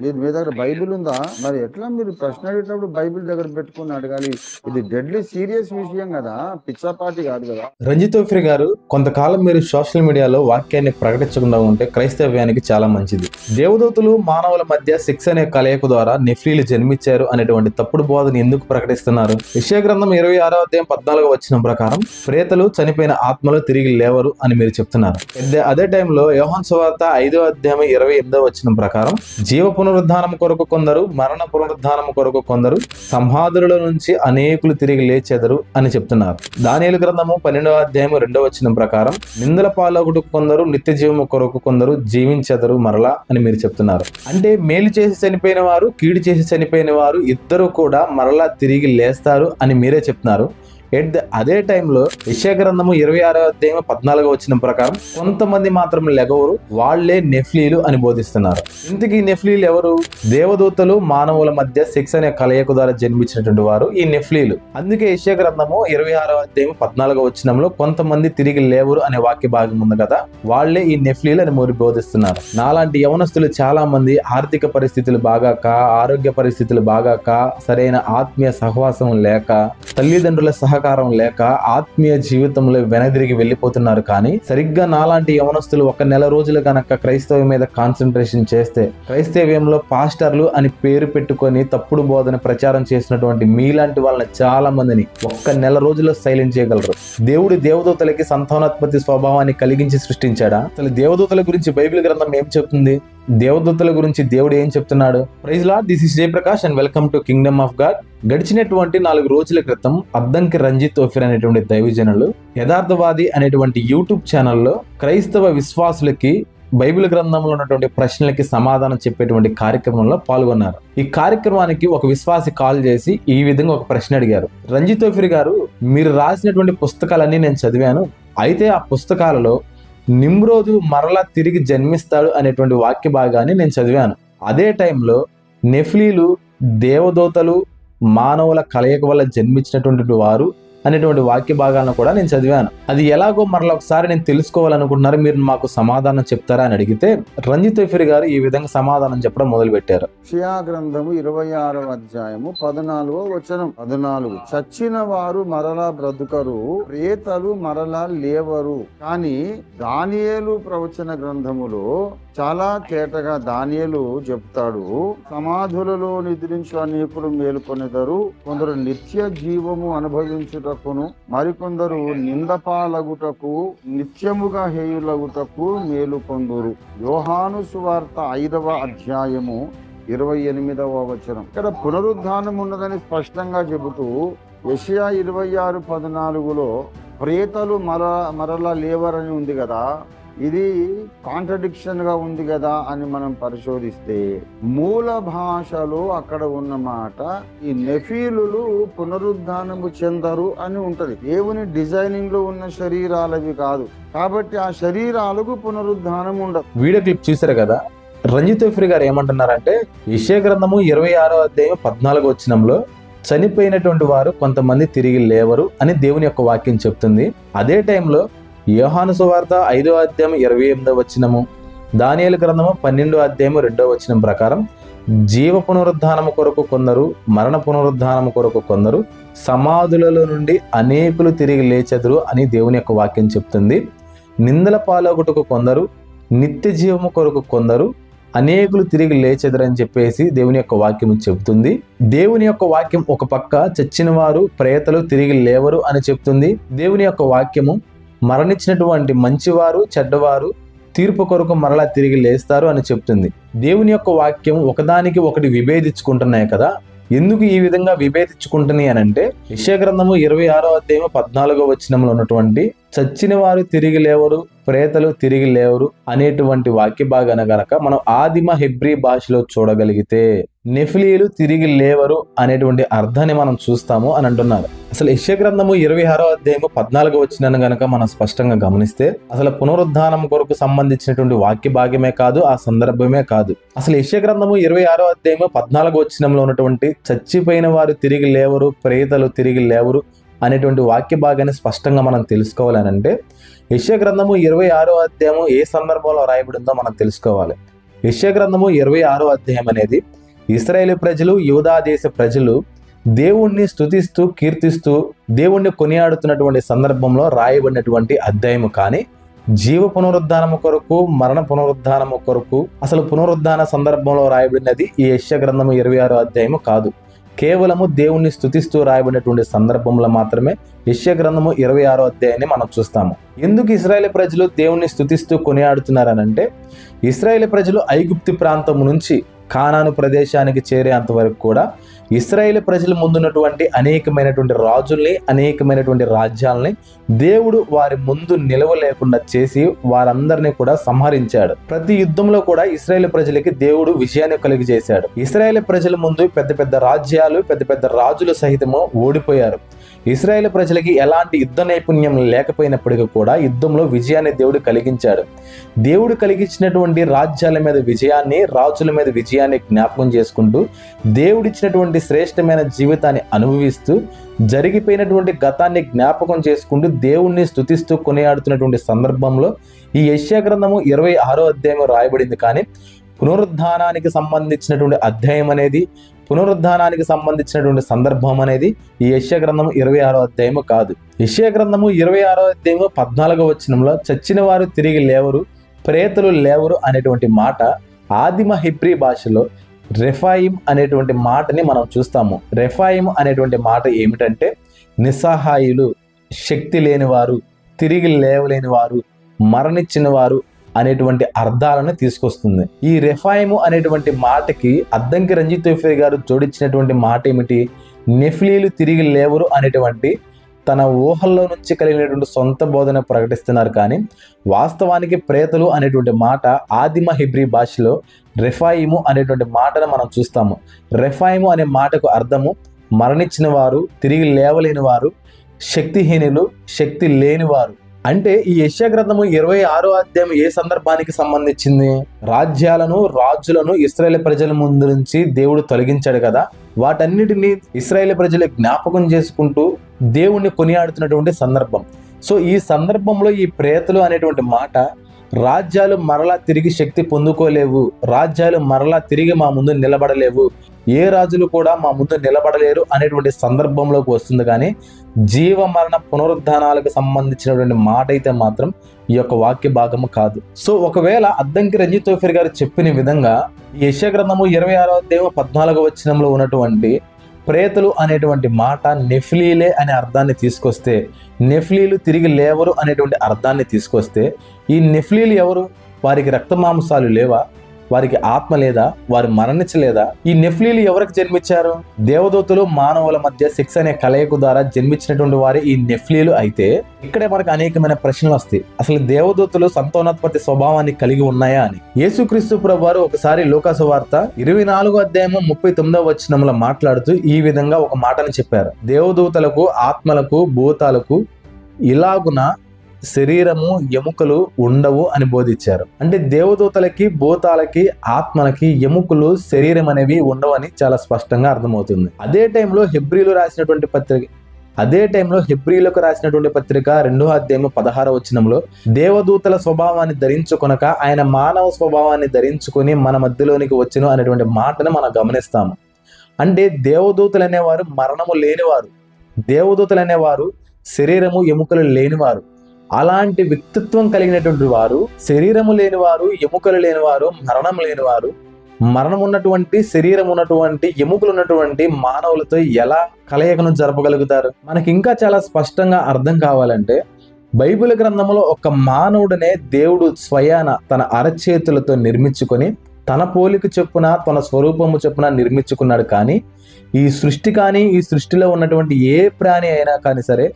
మీ దగ్గర బైబిల్ ఉందా? మరి ఎట్లా మీరు ప్రశ్న అడిగేటప్పుడు బైబిల్ దగ్గర పెట్టుకొని అడగాలి? ఇది డెడ్లీ సీరియస్ విషయం కదా! పిచ్చాపాటి కాదు కదా! రంజిత్ ఓఫ్రి గారు, కొంతకాలం మీరు సోషల్ మీడియాలో వాక్యాన్ని ప్రకటించకుండా ఉంటే క్రైస్తవ్యానికి చాలా మంచిది. దేవదూతలు మానవుల మధ్య సెక్స్ అనే కలయిక ద్వారా నెఫ్లీలు జన్మించారు అనేటువంటి తప్పుడు బోధన ఎందుకు ప్రకటిస్తున్నారు? యెషయా గ్రంథం 26వ అధ్యాయం 14వ వచనం ప్రకారం ప్రేతలు చనిపోయిన ఆత్మలు తిరిగి లేవరు అని మీరు చెప్తున్నారు. అదే టైంలో యోహాను సువార్త 5వ అధ్యాయం 28వ వచనం ప్రకారం జీవ పునరుద్ధానం కొరకు కొందరు, మరణ పునరుద్ధానం కొరకు కొందరు, సమాధుల నుంచి అనేకులు తిరిగి లేచెదరు అని చెప్తున్నారు. దానియేలు గ్రంథము 12వ అధ్యాయం 2వ వచనం ప్రకారం నిందల పాలొకటి కొందరు, నిత్య జీవము కొరకు కొందరు జీవించెదరు మరలా అని మీరు చెప్తున్నారు. అంటే మేలు చేసి చనిపోయిన వారు, కీడు చేసి చనిపోయిన వారు ఇద్దరు కూడా మరలా తిరిగి లేస్తారు అని మీరే చెప్తున్నారు. అదే టైంలో యెషయా గ్రంథము 26వ అధ్యాయం 14వ వచనం ప్రకారం కొంతమంది మాత్రం లెగవరు, వాళ్లే నెఫ్లీలు అని బోధిస్తున్నారు. ఇంతకీ నెఫ్లీలు ఎవరు? దేవదూతలు మానవుల మధ్య సెక్స్ అనే కలయిక ద్వారా జన్మించినటువంటి వారు ఈ నెఫ్లీలు. అందుకే యెషయా గ్రంథము 26వ అధ్యాయం 14వ వచనంలో కొంతమంది తిరిగి లేవరు అనే వాక్య భాగం ఉంది కదా, వాళ్లే ఈ నెఫ్లీలు అని మీరు బోధిస్తున్నారు. నాలాంటి యవనస్తులు చాలా మంది ఆర్థిక పరిస్థితులు బాగాక, ఆరోగ్య పరిస్థితులు బాగాక, సరైన ఆత్మీయ సహవాసం లేక, తల్లిదండ్రుల సహకారం లేక ఆత్మీయ జీవితంలో వెనదిరిగి వెళ్ళిపోతున్నారు. కానీ సరిగ్గా నాలాంటి యవనస్తులు ఒక నెల రోజులు గనక క్రైస్తవం మీద కాన్సన్ట్రేషన్ చేస్తే, క్రైస్తవ్యంలో పాస్టర్లు అని పేరు పెట్టుకొని తప్పుడు బోధన ప్రచారం చేసినటువంటి మీలాంటి వాళ్ళని చాలా మందిని ఒక్క నెల రోజుల్లో సైలెంట్ చేయగలరు. దేవుడు దేవదూతలకి సంతానోత్పత్తి స్వభావాన్ని కలిగించి సృష్టించాడా? అసలు దేవదూతల గురించి బైబిల్ గ్రంథం ఏం చెప్తుంది? దేవదూతల గురించి దేవుడు ఏం చెప్తున్నాడు? Praise Lord, this is Jayaprakash and welcome to kingdom of God. గడిచినటువంటి 4 రోజుల క్రితం అద్దంకి రంజిత్ ఓఫ్రి అనేటువంటి దైవజనులు యథార్థవాది అనేటువంటి యూట్యూబ్ ఛానల్లో క్రైస్తవ విశ్వాసులకి బైబిల్ గ్రంథంలో ఉన్నటువంటి ప్రశ్నలకి సమాధానం చెప్పేటువంటి కార్యక్రమంలో పాల్గొన్నారు. ఈ కార్యక్రమానికి ఒక విశ్వాసి కాల్ చేసి ఈ విధంగా ఒక ప్రశ్న అడిగారు. రంజిత్ ఓఫ్రి గారు, మీరు రాసినటువంటి పుస్తకాలన్నీ నేను చదివాను. అయితే ఆ పుస్తకాలలో నిమ్రోదు మరలా తిరిగి జన్మిస్తాడు అనేటువంటి వాక్య భాగాన్ని నేను చదివాను. అదే టైంలో నెఫ్లీలు దేవదూతలు మానవుల కలయిక వల్ల జన్మించినటువంటి వారు అనేటువంటి వాక్య భాగాలను కూడా నేను చదివాను. అది ఎలాగో మరలా ఒకసారి నేను తెలుసుకోవాలనుకుంటున్నారు, మీరు మాకు సమాధానం చెప్తారా అని అడిగితే రంజిత్ ఓఫ్రి గారు ఈ విధంగా సమాధానం చెప్పడం మొదలు పెట్టారు. యెషయా గ్రంథము 26వ అధ్యాయము 14వ వచనం 14 చచ్చిన వారు మరలా బ్రతుకరు, ప్రేతలు మరలా లేవరు. కానీ దానియేలు ప్రవచన గ్రంథములో చాలా తేటగా దానియేలు చెప్తాడు, సమాధులలో నిద్రించు అనేకులు మేలుకొనెదరు, కొందరు నిత్య జీవము అనుభవించుటకును, మరికొందరు నిందపాలగుటకు, నిత్యముగా హేయులగుటకు మేలుకొందురు. యోహాను సువార్త 5వ అధ్యాయము 28వ వచనం. ఇక్కడ పునరుద్ధానం ఉన్నదని స్పష్టంగా చెబుతూ యెషయా 26:14లో ప్రేతలు మరలా లేవరని ఉంది కదా, ఇది కాంట్రడిక్షన్ గా ఉంది కదా అని మనం పరిశోధిస్తే మూల భాషలో అక్కడ ఉన్న మాట ఈ నెఫీలులు పునరుద్ధానము చెందరు అని ఉంటది. దేవుని డిజైనింగ్ లో ఉన్న శరీరాలవి కాదు, కాబట్టి ఆ శరీరాలకు పునరుద్ధానం ఉండదు. వీడియో క్లిప్ చూసారు కదా, రంజిత్ ఓఫ్రి గారు ఏమంటున్నారంటే యెషయా గ్రంథము 26వ అధ్యాయం 14వ వచనంలో చనిపోయినటువంటి వారు కొంతమంది తిరిగి లేవరు అని దేవుని యొక్క వాక్యం చెప్తుంది. అదే టైంలో యోహాను సువార్త 5వ అధ్యాయం 28వ వచనము, దానియేలు గ్రంథము 12వ అధ్యాయం 2వ వచనం ప్రకారం జీవ పునరుద్ధానము కొరకు కొందరు, మరణ పునరుద్ధానము కొరకు కొందరు, సమాధులలో నుండి అనేకులు తిరిగి లేచెదరు అని దేవుని యొక్క వాక్యం చెప్తుంది. నిందల పాలొకటుకు కొందరు, నిత్య జీవము కొరకు కొందరు, అనేకులు తిరిగి లేచెదరని చెప్పేసి దేవుని యొక్క వాక్యం చెబుతుంది. దేవుని యొక్క వాక్యం ఒక పక్క చచ్చిన వారు ప్రేతలు తిరిగి లేవరు అని చెప్తుంది. దేవుని యొక్క వాక్యము మరణించినటువంటి మంచివారు చెడ్డవారు తీర్పు కొరకు మరలా తిరిగి లేస్తారు అని చెప్తుంది. దేవుని యొక్క వాక్యం ఒకదానికి ఒకటి విభేదించుకుంటున్నాయి కదా. ఎందుకు ఈ విధంగా విభేదించుకుంటున్నాయి అని అంటే యెషయా గ్రంథము 26వ అధ్యాయం 14వ వచనంలో ఉన్నటువంటి చచ్చిన వారు తిరిగి లేవరు, ప్రేతలు తిరిగి లేవరు అనేటువంటి వాక్య భాగాన గనక మనం ఆదిమ హెబ్రీ భాషలో చూడగలిగితే నెఫ్లీలు తిరిగి లేవరు అనేటువంటి అర్థాన్ని మనం చూస్తాము అని అంటున్నారు. అసలు యెషయా గ్రంథము 26వ అధ్యాయం 14వ వచనాన్ని గనక మనం స్పష్టంగా గమనిస్తే అసలు పునరుద్ధానం కొరకు సంబంధించినటువంటి వాక్య భాగమే కాదు, ఆ సందర్భమే కాదు. అసలు యెషయా గ్రంథము 26వ అధ్యాయం 14వ వచనంలో ఉన్నటువంటి చచ్చిపోయిన వారు తిరిగి లేవరు, ప్రేతలు తిరిగి లేవరు అనేటువంటి వాక్య భాగాన్ని స్పష్టంగా మనం తెలుసుకోవాలని అంటే యెషయా గ్రంథము 26వ అధ్యాయం ఏ సందర్భంలో రాయబడిందో మనం తెలుసుకోవాలి. యెషయా గ్రంథము 26వ అధ్యాయం అనేది ఇశ్రాయేలు ప్రజలు, యూదా దేశ ప్రజలు దేవుణ్ణి స్తుతిస్తూ కీర్తిస్తూ దేవుణ్ణి కొనియాడుతున్నటువంటి సందర్భంలో రాయబడినటువంటి అధ్యాయము. కానీ జీవ పునరుద్ధానము కొరకు, మరణ పునరుద్ధానము కొరకు, అసలు పునరుద్ధాన సందర్భంలో రాయబడినది ఈ యెషయా గ్రంథము 26వ అధ్యాయము కాదు. కేవలము దేవుణ్ణి స్తుతిస్తూ రాయబడినటువంటి సందర్భంలో మాత్రమే యెషయా గ్రంథము 26వ అధ్యాయాన్ని మనం చూస్తాము. ఎందుకు ఇశ్రాయేలు ప్రజలు దేవుణ్ణి స్తుతిస్తూ కొనియాడుతున్నారనంటే, ఇశ్రాయేలు ప్రజలు ఐగుప్తు ప్రాంతం నుంచి కానాను ప్రదేశానికి చేరేంత వరకు కూడా ఇశ్రాయేలు ప్రజల ముందున్నటువంటి అనేకమైనటువంటి రాజుల్ని, అనేకమైనటువంటి రాజ్యాలని దేవుడు వారి ముందు నిలవలేకుండా చేసి వారందరినీ కూడా సంహరించాడు. ప్రతి యుద్ధంలో కూడా ఇశ్రాయేలు ప్రజలకి దేవుడు విజయాన్ని కలిగజేశాడు. ఇశ్రాయేలు ప్రజల ముందు పెద్ద పెద్ద రాజ్యాలు, పెద్ద పెద్ద రాజులు సహితము ఓడిపోయారు. ఇశ్రాయేలు ప్రజలకి ఎలాంటి యుద్ధ నైపుణ్యం లేకపోయినప్పటికీ కూడా యుద్ధంలో విజయాన్ని దేవుడు కలిగించాడు. దేవుడు కలిగించినటువంటి రాజ్యాల మీద విజయాన్ని, రాజుల మీద విజయాన్ని జ్ఞాపకం చేసుకుంటూ దేవుడిచ్చినటువంటి శ్రేష్టమైన జీవితాన్ని అనుభవిస్తూ జరిగిపోయినటువంటి గతాన్ని జ్ఞాపకం చేసుకుంటూ దేవుణ్ణి స్తుతిస్తూ కొనియాడుతున్నటువంటి సందర్భంలో ఈ యెషయా గ్రంథము 26వ అధ్యాయం రాయబడింది. కానీ పునరుద్ధానానికి సంబంధించినటువంటి అధ్యాయం అనేది, పునరుద్ధానానికి సంబంధించినటువంటి సందర్భం అనేది ఈ యెషయా గ్రంథము 26వ అధ్యాయము కాదు. యెషయా గ్రంథము 26వ అధ్యాయము 14వ వచనంలో చచ్చిన వారు తిరిగి లేవరు, ప్రేతలు లేవరు అనేటువంటి మాట ఆదిమ హెబ్రీ భాషలో రెఫాయిం అనేటువంటి మాటని మనం చూస్తాము. రెఫాయిం అనేటువంటి మాట ఏమిటంటే నిస్సహాయులు, శక్తి లేనివారు, తిరిగి లేవలేని వారు, మరణించిన వారు అనేటువంటి అర్థాలను తీసుకొస్తుంది. ఈ రెఫాయిము అనేటువంటి మాటకి అద్దంకి రంజిత్ తోఫీర్ గారు జోడించినటువంటి మాట ఏమిటి? నెఫ్లీలు తిరిగి లేవరు అనేటువంటి తన ఊహల్లో నుంచి కలిగినటువంటి సొంత బోధన ప్రకటిస్తున్నారు. కానీ వాస్తవానికి ప్రేతలు అనేటువంటి మాట ఆదిమ హెబ్రీ భాషలో రెఫాయిము అనేటువంటి మాటను మనం చూస్తాము. రెఫాయిము అనే మాటకు అర్థము మరణించిన వారు, తిరిగి లేవలేని వారు, శక్తిహీనులు, శక్తి లేనివారు. అంటే ఈ యెషయా గ్రంథము 26వ అధ్యాయం ఏ సందర్భానికి సంబంధించింది? రాజ్యాలను, రాజులను ఇశ్రాయేలు ప్రజల ముందు నుంచి దేవుడు తొలగించాడు కదా, వాటన్నిటిని ఇశ్రాయేలు ప్రజలు జ్ఞాపకం చేసుకుంటూ దేవుణ్ణి కొనియాడుతున్నటువంటి సందర్భం. సో ఈ సందర్భంలో ఈ ప్రేతలు అనేటువంటి మాట రాజ్యాలు మరలా తిరిగి శక్తి పొందుకోలేవు, రాజ్యాలు మరలా తిరిగి మా ముందు నిలబడలేవు, ఏ రాజులు కూడా మా ముందు నిలబడలేరు అనేటువంటి సందర్భంలోకి వస్తుంది. కానీ జీవ మరణ పునరుద్ధానాలకు సంబంధించినటువంటి మాట అయితే మాత్రం ఈ యొక్క వాక్య భాగము కాదు. సో ఒకవేళ అద్దంకి రంజిత్ తోఫీర్ గారు చెప్పిన విధంగా యెషయా గ్రంథము 26వ అధ్యాయం 14వ వచనంలో ఉన్నటువంటి ప్రేతలు అనేటువంటి మాట నెఫ్లీలే అనే అర్థాన్ని తీసుకొస్తే, నెఫ్లీలు తిరిగి లేవరు అనేటువంటి అర్థాన్ని తీసుకొస్తే, ఈ నెఫ్లీలు ఎవరు? వారికి రక్త మాంసాలు లేవా? వారికి ఆత్మ లేదా? వారు మరణించలేదా? ఈ నెఫ్లీలు ఎవరికి జన్మించారు? దేవదూతలు మానవుల మధ్య సెక్స్ అనే కలయిక ద్వారా జన్మించినటువంటి వారు ఈ నెఫ్లీలు. అయితే ఇక్కడే మనకు అనేకమైన ప్రశ్నలు వస్తాయి. అసలు దేవదూతలు సంతానోత్పత్తి స్వభావాన్ని కలిగి ఉన్నాయా అని. యేసుక్రీస్తు ప్రభువారు ఒకసారి లూకా సువార్త 24వ అధ్యాయము 39వ వచనంలో మాట్లాడుతూ ఈ విధంగా ఒక మాటను చెప్పారు. దేవదూతలకు, ఆత్మలకు, భూతాలకు ఇలాగున శరీరము, ఎముకలు ఉండవు అని బోధించారు. అంటే దేవదూతలకి, భూతాలకి, ఆత్మలకి ఎముకలు, శరీరం అనేవి ఉండవని చాలా స్పష్టంగా అర్థమవుతుంది. అదే టైంలో హెబ్రీలకు రాసినటువంటి పత్రిక 2వ అధ్యాయం 16వ వచనంలో దేవదూతల స్వభావాన్ని ధరించుకొనక ఆయన మానవ స్వభావాన్ని ధరించుకొని మన మధ్యలోనికి వచ్చును అనేటువంటి మాటను మనం గమనిస్తాము. అంటే దేవదూతలు అనేవారు మరణము లేనివారు, దేవదూతలు అనేవారు శరీరము, ఎముకలు లేనివారు. అలాంటి వ్యక్తిత్వం కలిగినటువంటి వారు, శరీరము లేనివారు, ఎముకలు లేనివారు, మరణం లేనివారు, మరణం ఉన్నటువంటి, శరీరం ఉన్నటువంటి, ఎముకలు ఉన్నటువంటి మానవులతో ఎలా కలయికను జరపగలుగుతారు? మనకి ఇంకా చాలా స్పష్టంగా అర్థం కావాలంటే బైబిల్ గ్రంథంలో ఒక మానవుడనే దేవుడు స్వయాన తన అరచేతులతో నిర్మించుకొని తన పోలిక చొప్పున, తన స్వరూపము చొప్పున నిర్మించుకున్నాడు. కానీ ఈ సృష్టి కానీ, ఈ సృష్టిలో ఉన్నటువంటి ఏ ప్రాణి అయినా కానీ సరే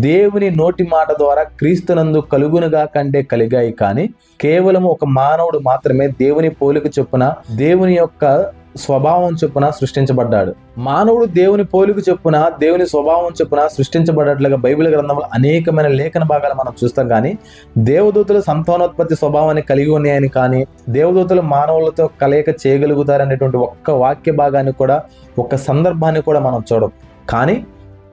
దేవుని నోటి మాట ద్వారా క్రీస్తునందు కలుగునుగా కంటే కలిగాయి. కానీ కేవలం ఒక మానవుడు మాత్రమే దేవుని పోలిక చొప్పున, దేవుని యొక్క స్వభావం చొప్పున సృష్టించబడ్డాడు. మానవుడు దేవుని పోలిక చొప్పున, దేవుని స్వభావం చొప్పున సృష్టించబడ్డట్లుగా బైబిల్ గ్రంథంలో అనేకమైన లేఖన భాగాలు మనం చూస్తాం. కానీ దేవదూతలు సంతానోత్పత్తి స్వభావాన్ని కలిగి ఉన్నాయని, కానీ దేవదూతలు మానవులతో కలయిక చేయగలుగుతారు అనేటువంటి ఒక్క వాక్య భాగాన్ని కూడా, ఒక్క సందర్భాన్ని కూడా మనం చూడం. కానీ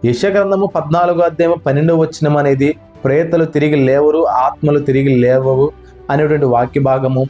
యెషయా గ్రంథము 14వ అధ్యాయం 12వ వచనం అనేది ప్రేతలు తిరిగి లేవరు, ఆత్మలు తిరిగి లేవవు అనేటువంటి వాక్య భాగము,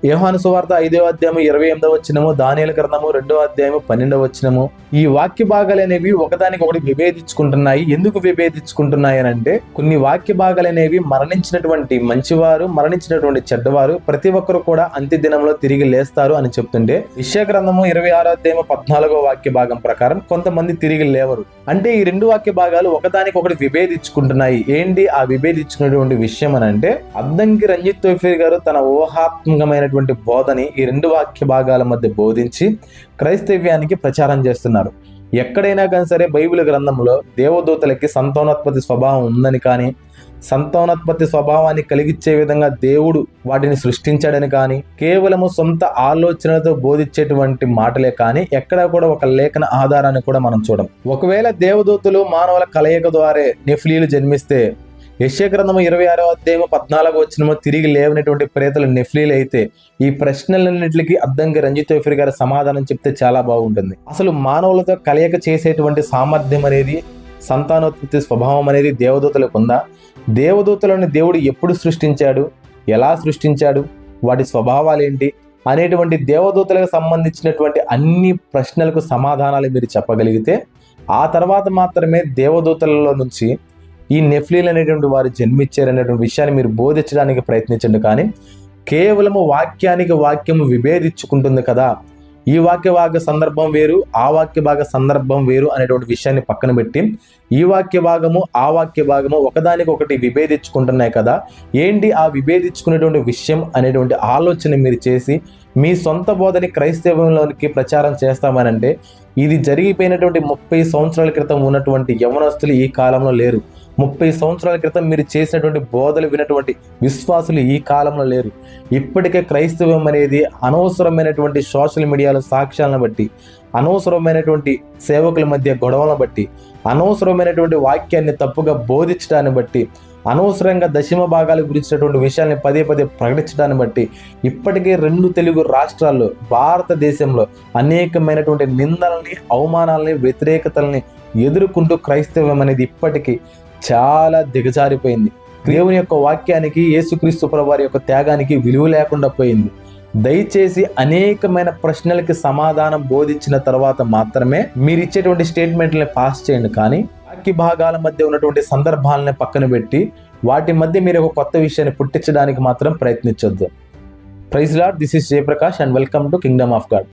యోహాను సువార్త 5వ అధ్యాయం 28వ వచనము, దానియేలు గ్రంథము 2వ అధ్యాయం 12వ వచనము. ఈ వాక్య భాగాలు అనేవి ఒకదానికొకటి విభేదించుకుంటున్నాయి. ఎందుకు విభేదించుకుంటున్నాయి అని అంటే, కొన్ని వాక్య భాగాలు అనేవి మరణించినటువంటి మంచివారు, మరణించినటువంటి చెడ్డవారు ప్రతి ఒక్కరు కూడా అంత్య దినంలో తిరిగి లేస్తారు అని చెప్తుంటే, యెషయా గ్రంథము 26వ అధ్యాయం 14వ వాక్య భాగం ప్రకారం కొంతమంది తిరిగి లేవరు. అంటే ఈ రెండు వాక్య భాగాలు ఒకదానికొకటి విభేదించుకుంటున్నాయి. ఏంటి ఆ విభేదించుకున్నటువంటి విషయం అని అంటే, అద్దంకి రంజిత్ తోఫీర్ గారు తన ఊహాత్మకమైనటువంటి బోధని ఈ రెండు వాక్య భాగాల మధ్య బోధించి క్రైస్తవ్యానికి ప్రచారం చేస్తున్నారు. ఎక్కడైనా కానీ సరే బైబిల్ గ్రంథంలో దేవదూతలకి సంతానోత్పత్తి స్వభావం ఉందని కానీ, సంతానోత్పత్తి స్వభావాన్ని కలిగించే విధంగా దేవుడు వాటిని సృష్టించాడని కానీ, కేవలము సొంత ఆలోచనలతో బోధించేటువంటి మాటలే కానీ ఎక్కడా కూడా ఒక లేఖన ఆధారాన్ని కూడా మనం చూడం. ఒకవేళ దేవదూతలు మానవుల కలయిక ద్వారా నెఫ్లీలు జన్మిస్తే, యెషయా గ్రంథము 26వ అధ్యాయం 14వ వచనము తిరిగి లేవనటువంటి ప్రేతలు నెఫ్లీలు అయితే, ఈ ప్రశ్నలన్నింటికి అద్దంకి రంజిత్ తోఫీర్ గారు సమాధానం చెప్తే చాలా బాగుంటుంది. అసలు మానవులతో కలయిక చేసేటువంటి సామర్థ్యం అనేది, సంతానోత్పత్తి స్వభావం అనేది దేవదూతలకు ఉందా? దేవదూతలను దేవుడు ఎప్పుడు సృష్టించాడు, ఎలా సృష్టించాడు, వాటి స్వభావాలు ఏంటి అనేటువంటి దేవదూతలకు సంబంధించినటువంటి అన్ని ప్రశ్నలకు సమాధానాలు మీరు చెప్పగలిగితే, ఆ తర్వాత మాత్రమే దేవదూతలలో నుంచి ఈ నెఫ్లీలు అనేటువంటి వారు జన్మించారనేటువంటి విషయాన్ని మీరు బోధించడానికి ప్రయత్నించండి. కానీ కేవలము వాక్యానికి వాక్యము విభేదించుకుంటుంది కదా, ఈ వాక్య భాగ సందర్భం వేరు, ఆ వాక్య భాగ సందర్భం వేరు అనేటువంటి విషయాన్ని పక్కన పెట్టి, ఈ వాక్య భాగము ఆ వాక్య భాగము ఒకదానికొకటి విభేదించుకుంటున్నాయి కదా, ఏంటి ఆ విభేదించుకునేటువంటి విషయం అనేటువంటి ఆలోచన మీరు చేసి మీ సొంత బోధని క్రైస్తవంలోనికి ప్రచారం చేస్తామనంటే, ఇది జరిగిపోయినటువంటి 30 సంవత్సరాల క్రితం ఉన్నటువంటి యవనస్తులు ఈ కాలంలో లేరు. 30 సంవత్సరాల క్రితం మీరు చేసినటువంటి బోధలు వినటువంటి విశ్వాసులు ఈ కాలంలో లేరు. ఇప్పటికే క్రైస్తవం అనేది అనవసరమైనటువంటి సోషల్ మీడియాలో సాక్ష్యాలను బట్టి, అనవసరమైనటువంటి సేవకుల మధ్య గొడవలను బట్టి, అనవసరమైనటువంటి వాక్యాన్ని తప్పుగా బోధించడాన్ని బట్టి, అనవసరంగా దశమ భాగాల గురించినటువంటి విషయాల్ని పదే పదే ప్రకటించడాన్ని బట్టి ఇప్పటికే 2 తెలుగు రాష్ట్రాల్లో, భారతదేశంలో అనేకమైనటువంటి నిందలని, అవమానాలని, వ్యతిరేకతల్ని ఎదుర్కొంటూ క్రైస్తవం అనేది ఇప్పటికీ చాలా దిగజారిపోయింది. దేవుని యొక్క వాక్యానికి, యేసుక్రీస్తు ప్రభువారి యొక్క త్యాగానికి విలువ లేకుండా పోయింది. దయచేసి అనేకమైన ప్రశ్నలకి సమాధానం బోధించిన తర్వాత మాత్రమే మీరు ఇచ్చేటువంటి స్టేట్మెంట్లని పాస్ చేయండి. కానీ వాక్య భాగాల మధ్య ఉన్నటువంటి సందర్భాలని పక్కన పెట్టి వాటి మధ్య మీరు ఒక కొత్త విషయాన్ని పుట్టించడానికి మాత్రం ప్రయత్నించొద్దు. Praise Lord, this is Jayaprakash and welcome to kingdom of God.